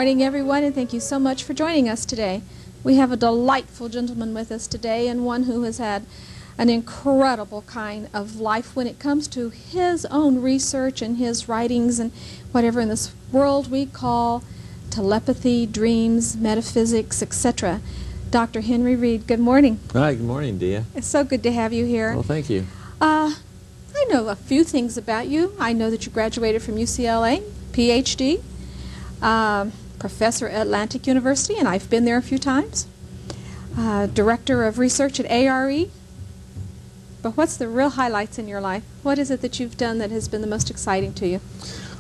morning, everyone, and thank you so much for joining us today. We have a delightful gentleman with us today, and one who has had an incredible kind of life when it comes to his own research and his writings and whatever in this world we call telepathy, dreams, metaphysics, etc. Dr. Henry Reed, good morning. Hi, good morning, Dia. It's so good to have you here. Well, thank you. I know a few things about you. I know that you graduated from UCLA, PhD, professor at Atlantic University, and I've been there a few times, director of research at ARE. But what's the real highlights in your life? What is it that you've done that has been the most exciting to you?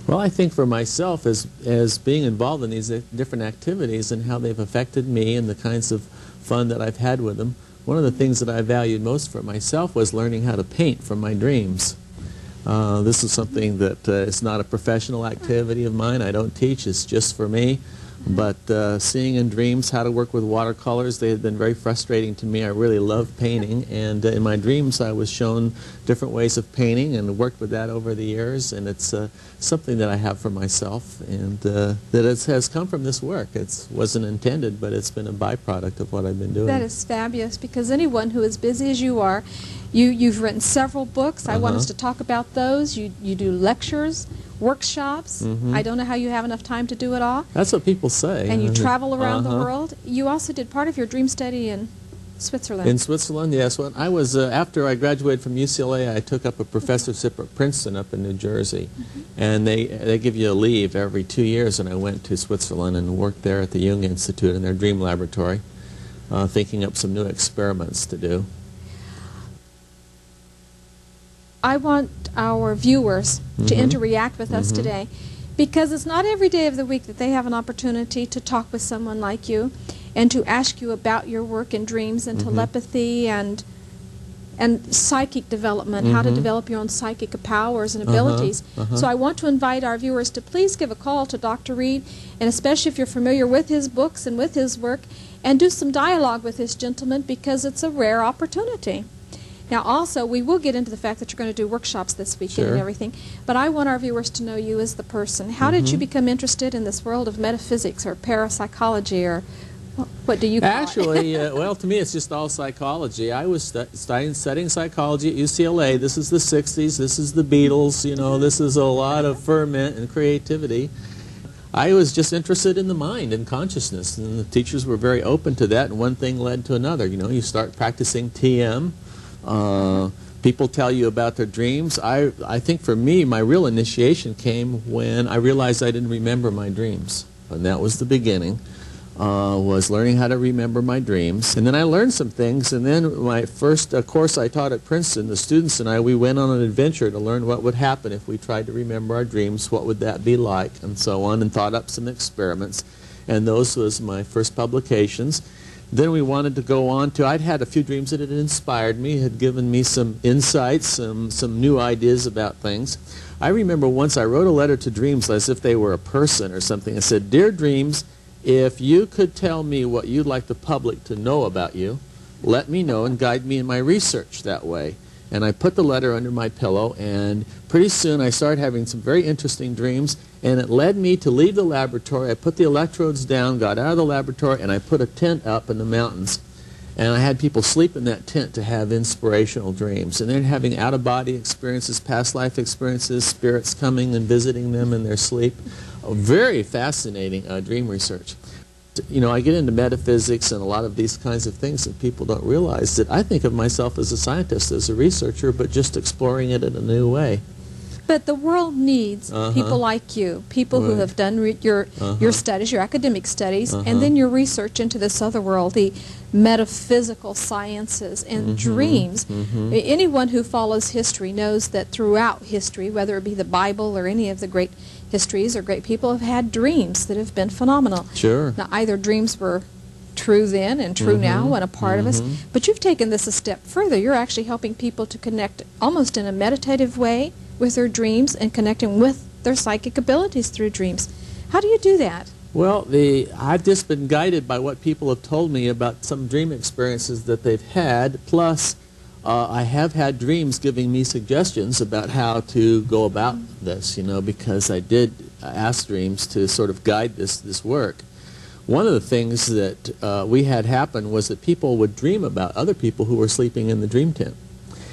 Well, I think for myself, as being involved in these different activities and how they've affected me and the kinds of fun that I've had with them, one of the things that I valued most for myself was learning how to paint from my dreams. This is something that is not a professional activity of mine. I don't teach. It's just for me. But seeing in dreams how to work with watercolors, they had been very frustrating to me. I really love painting, and in my dreams I was shown different ways of painting and worked with that over the years, and it's something that I have for myself, and that has come from this work. It wasn't intended, but it's been a byproduct of what I've been doing. That is fabulous, because anyone who is busy as you are, you've written several books. I want us to talk about those. You do lectures, workshops. I don't know how you have enough time to do it all. That's what people say. And you travel around the world. You also did part of your dream study in Switzerland. In Switzerland, yes. When I was after I graduated from UCLA, I took up a professorship at Princeton up in New Jersey, and they give you a leave every 2 years. And I went to Switzerland and worked there at the Jung Institute in their dream laboratory, thinking up some new experiments to do. I want our viewers to interact with us today, because it's not every day of the week that they have an opportunity to talk with someone like you and to ask you about your work in dreams and telepathy and psychic development, how to develop your own psychic powers and abilities. So I want to invite our viewers to please give a call to Dr. Reed, and especially if you're familiar with his books and with his work, and do some dialogue with this gentleman, because it's a rare opportunity. Now, also, we will get into the fact that you're going to do workshops this weekend and everything, but I want our viewers to know you as the person. How did you become interested in this world of metaphysics or parapsychology, or what do you call Actually, well, to me, it's just all psychology. I was studying psychology at UCLA. This is the 60s. This is the Beatles. You know, this is a lot of ferment and creativity. I was just interested in the mind and consciousness, and the teachers were very open to that, and one thing led to another. You know, you start practicing TM. People tell you about their dreams. I think for me, my real initiation came when I realized I didn't remember my dreams. And that was the beginning, was learning how to remember my dreams. And then I learned some things, and then my first course I taught at Princeton, the students and I, we went on an adventure to learn what would happen if we tried to remember our dreams, what would that be like, and so on, and thought up some experiments. And those was my first publications. Then we wanted to go on to, I'd had a few dreams that had inspired me, had given me some insights, some new ideas about things. I remember once I wrote a letter to dreams as if they were a person or something. I said, "Dear dreams, if you could tell me what you'd like the public to know about you, let me know and guide me in my research that way." And I put the letter under my pillow, and pretty soon I started having some very interesting dreams, and it led me to leave the laboratory. I put the electrodes down, got out of the laboratory, and I put a tent up in the mountains. And I had people sleep in that tent to have inspirational dreams. And they're having out-of-body experiences, past life experiences, spirits coming and visiting them in their sleep. Very fascinating dream research. You know, I get into metaphysics and a lot of these kinds of things that people don't realize, that I think of myself as a scientist, as a researcher, but just exploring it in a new way. But the world needs people like you, people who have done your studies, your academic studies, and then your research into this other world, the metaphysical sciences and dreams. Anyone who follows history knows that throughout history, whether it be the Bible or any of the great histories or great people, have had dreams that have been phenomenal. Sure. Now, either dreams were true then and true now and a part of us, but you've taken this a step further. You're actually helping people to connect almost in a meditative way with their dreams and connecting with their psychic abilities through dreams. How do you do that? Well, I've just been guided by what people have told me about some dream experiences that they've had, plus I have had dreams giving me suggestions about how to go about this, you know, because I did ask dreams to sort of guide this work. One of the things that we had happen was that people would dream about other people who were sleeping in the dream tent.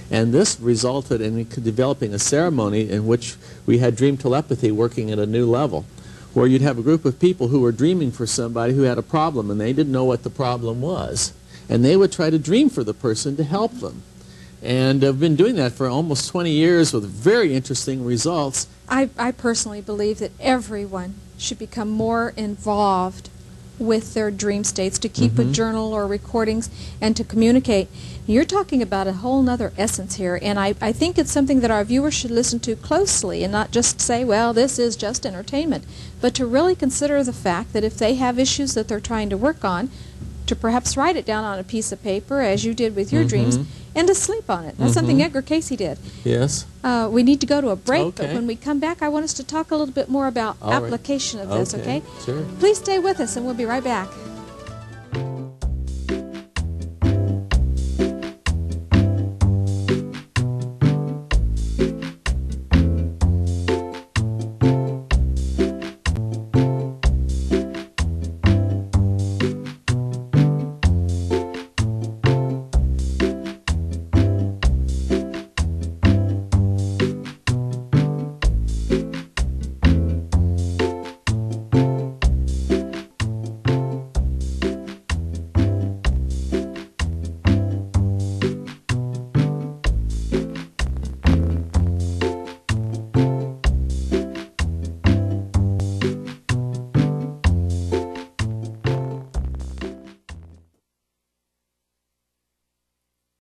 And this resulted in developing a ceremony in which we had dream telepathy working at a new level, where you'd have a group of people who were dreaming for somebody who had a problem and they didn't know what the problem was. And they would try to dream for the person to help them. And I've been doing that for almost 20 years with very interesting results. I personally believe that everyone should become more involved with their dream states, to keep a journal or recordings and to communicate. You're talking about a whole nother essence here, and I think it's something that our viewers should listen to closely and not just say, well, this is just entertainment, but to really consider the fact that if they have issues that they're trying to work on, to perhaps write it down on a piece of paper, as you did with your dreams, and to sleep on it. That's something Edgar Casey did. Yes. We need to go to a break, but Okay. when we come back, I want us to talk a little bit more about All right. application of this, okay? Sure. Please stay with us, and we'll be right back.